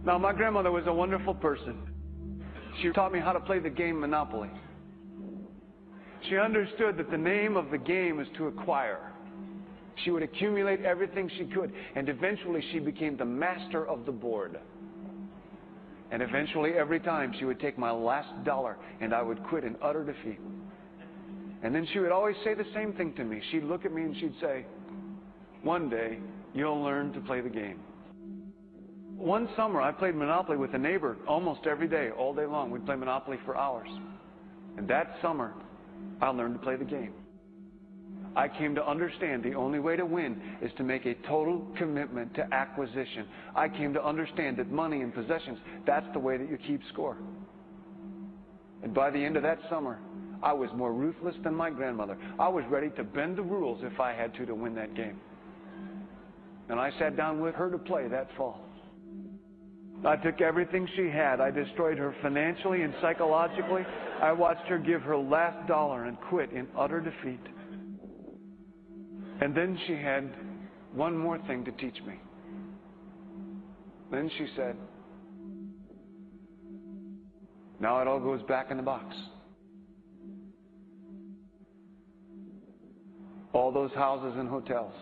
Now, my grandmother was a wonderful person. She taught me how to play the game Monopoly. She understood that the name of the game is to acquire. She would accumulate everything she could, and eventually she became the master of the board. And eventually, every time, she would take my last dollar, and I would quit in utter defeat. And then she would always say the same thing to me. She'd look at me and she'd say, "One day, you'll learn to play the game." One summer, I played Monopoly with a neighbor almost every day, all day long. We'd play Monopoly for hours. And that summer, I learned to play the game. I came to understand the only way to win is to make a total commitment to acquisition. I came to understand that money and possessions, that's the way that you keep score. And by the end of that summer, I was more ruthless than my grandmother. I was ready to bend the rules if I had to win that game. And I sat down with her to play that fall. I took everything she had. I destroyed her financially and psychologically. I watched her give her last dollar and quit in utter defeat. And then she had one more thing to teach me. Then she said, "Now it all goes back in the box." All those houses and hotels,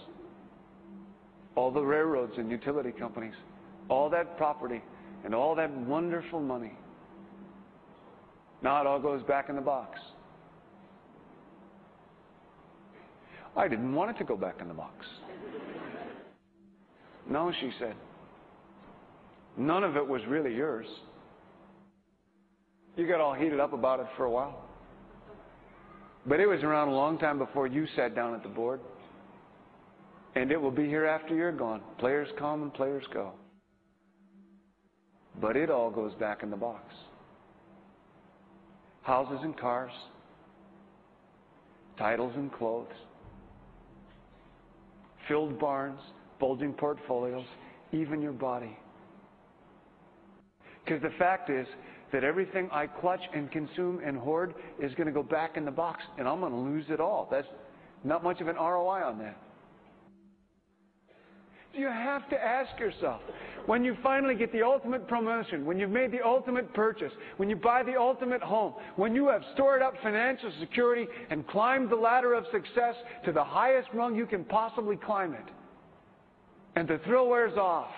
all the railroads and utility companies, all that property and all that wonderful money. Now it all goes back in the box. I didn't want it to go back in the box. No, she said, none of it was really yours. You got all heated up about it for a while. But it was around a long time before you sat down at the board. And it will be here after you're gone. Players come and players go. But it all goes back in the box. Houses and cars, titles and clothes, filled barns, bulging portfolios, even your body. Because the fact is that everything I clutch and consume and hoard is going to go back in the box, and I'm going to lose it all. That's not much of an ROI on that. You have to ask yourself, when you finally get the ultimate promotion, when you've made the ultimate purchase, when you buy the ultimate home, when you have stored up financial security and climbed the ladder of success to the highest rung you can possibly climb it, and the thrill wears off,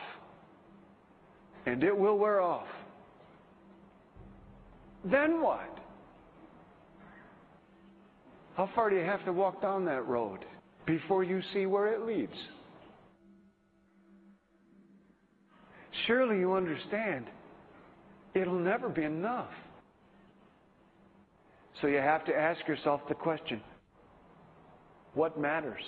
and it will wear off, then what? How far do you have to walk down that road before you see where it leads? Surely you understand, it'll never be enough. So you have to ask yourself the question, what matters?